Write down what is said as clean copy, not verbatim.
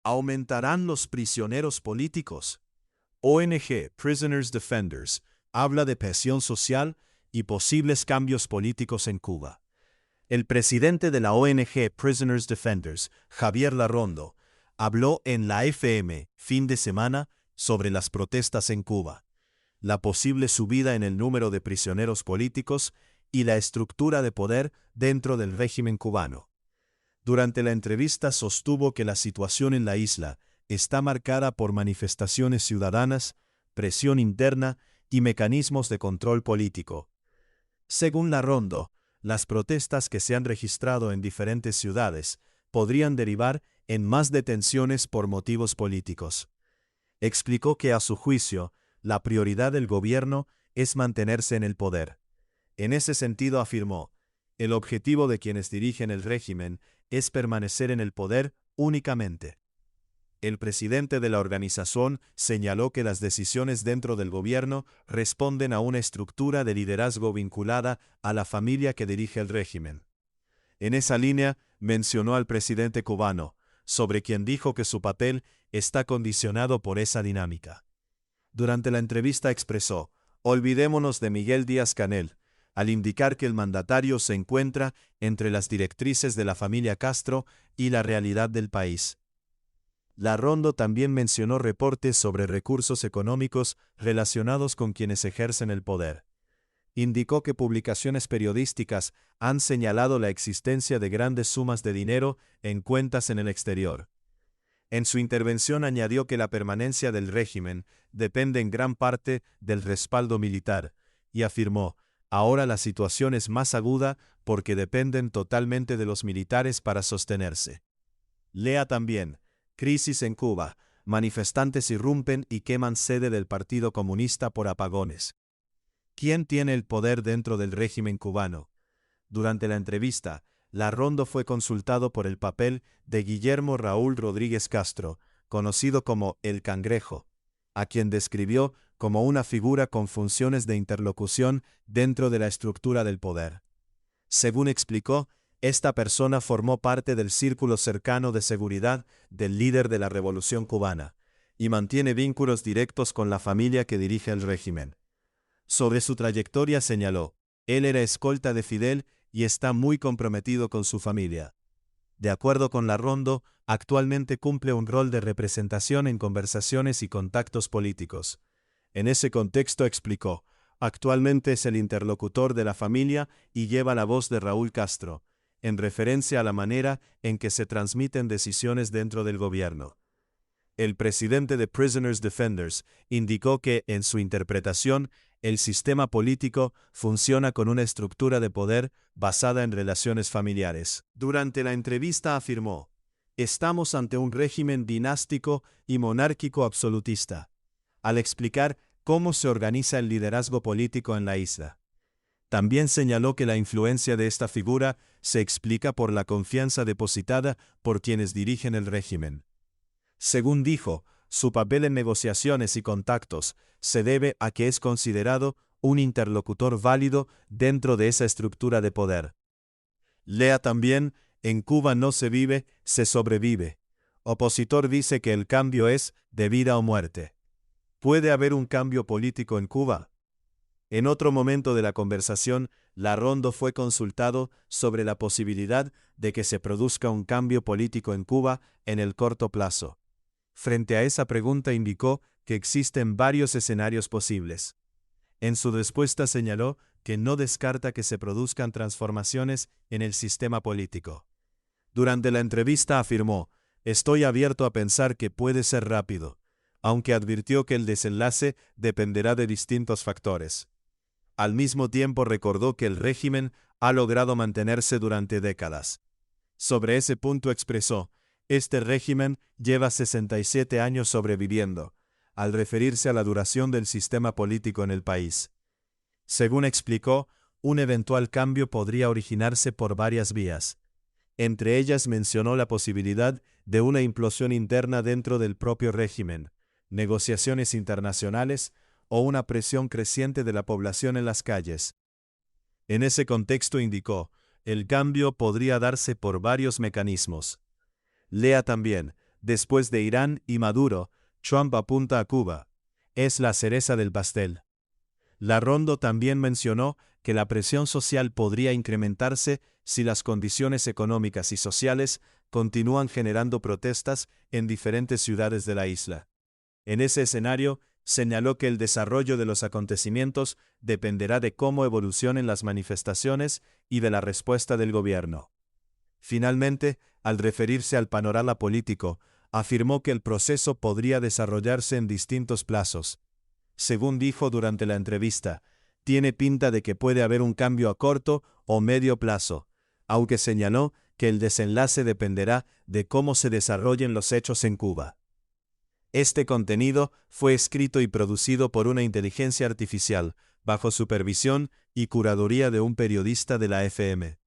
¿Aumentarán los prisioneros políticos? ONG Prisoners Defenders habla de presión social y posibles cambios políticos en Cuba. El presidente de la ONG Prisoners Defenders, Javier Larrondo, habló en la FM fin de semana sobre las protestas en Cuba, la posible subida en el número de prisioneros políticos y la estructura de poder dentro del régimen cubano. Durante la entrevista sostuvo que la situación en la isla está marcada por manifestaciones ciudadanas, presión interna y mecanismos de control político. Según Larrondo, las protestas que se han registrado en diferentes ciudades podrían derivar en más detenciones por motivos políticos. Explicó que, a su juicio, la prioridad del gobierno es mantenerse en el poder. En ese sentido afirmó, el objetivo de quienes dirigen el régimen es permanecer en el poder únicamente. El presidente de la organización señaló que las decisiones dentro del gobierno responden a una estructura de liderazgo vinculada a la familia que dirige el régimen. En esa línea, mencionó al presidente cubano, sobre quien dijo que su papel está condicionado por esa dinámica. Durante la entrevista expresó, olvidémonos de Miguel Díaz-Canel, al indicar que el mandatario se encuentra entre las directrices de la familia Castro y la realidad del país. Larrondo también mencionó reportes sobre recursos económicos relacionados con quienes ejercen el poder. Indicó que publicaciones periodísticas han señalado la existencia de grandes sumas de dinero en cuentas en el exterior. En su intervención añadió que la permanencia del régimen depende en gran parte del respaldo militar, y afirmó, ahora la situación es más aguda porque dependen totalmente de los militares para sostenerse. Lea también, crisis en Cuba, manifestantes irrumpen y queman sede del Partido Comunista por apagones. ¿Quién tiene el poder dentro del régimen cubano? Durante la entrevista, Larrondo fue consultado por el papel de Guillermo Raúl Rodríguez Castro, conocido como El Cangrejo, a quien describió como una figura con funciones de interlocución dentro de la estructura del poder. Según explicó, esta persona formó parte del círculo cercano de seguridad del líder de la Revolución cubana, y mantiene vínculos directos con la familia que dirige el régimen. Sobre su trayectoria señaló, él era escolta de Fidel y está muy comprometido con su familia. De acuerdo con Larrondo, actualmente cumple un rol de representación en conversaciones y contactos políticos. En ese contexto explicó, actualmente es el interlocutor de la familia y lleva la voz de Raúl Castro, en referencia a la manera en que se transmiten decisiones dentro del gobierno. El presidente de Prisoners Defenders indicó que, en su interpretación, el sistema político funciona con una estructura de poder basada en relaciones familiares. Durante la entrevista afirmó, estamos ante un régimen dinástico y monárquico absolutista, al explicar cómo se organiza el liderazgo político en la isla. También señaló que la influencia de esta figura se explica por la confianza depositada por quienes dirigen el régimen. Según dijo, su papel en negociaciones y contactos se debe a que es considerado un interlocutor válido dentro de esa estructura de poder. Lea también, en Cuba no se vive, se sobrevive. Opositor dice que el cambio es de vida o muerte. ¿Puede haber un cambio político en Cuba? En otro momento de la conversación, Larrondo fue consultado sobre la posibilidad de que se produzca un cambio político en Cuba en el corto plazo. Frente a esa pregunta indicó que existen varios escenarios posibles. En su respuesta señaló que no descarta que se produzcan transformaciones en el sistema político. Durante la entrevista afirmó, estoy abierto a pensar que puede ser rápido, aunque advirtió que el desenlace dependerá de distintos factores. Al mismo tiempo recordó que el régimen ha logrado mantenerse durante décadas. Sobre ese punto expresó, este régimen lleva 67 años sobreviviendo, al referirse a la duración del sistema político en el país. Según explicó, un eventual cambio podría originarse por varias vías. Entre ellas mencionó la posibilidad de una implosión interna dentro del propio régimen, negociaciones internacionales o una presión creciente de la población en las calles. En ese contexto indicó, el cambio podría darse por varios mecanismos. Lea también, después de Irán y Maduro, Trump apunta a Cuba. Es la cereza del pastel. Larrondo también mencionó que la presión social podría incrementarse si las condiciones económicas y sociales continúan generando protestas en diferentes ciudades de la isla. En ese escenario, señaló que el desarrollo de los acontecimientos dependerá de cómo evolucionen las manifestaciones y de la respuesta del gobierno. Finalmente, al referirse al panorama político, afirmó que el proceso podría desarrollarse en distintos plazos. Según dijo durante la entrevista, tiene pinta de que puede haber un cambio a corto o medio plazo, aunque señaló que el desenlace dependerá de cómo se desarrollen los hechos en Cuba. Este contenido fue escrito y producido por una inteligencia artificial, bajo supervisión y curaduría de un periodista de la FM.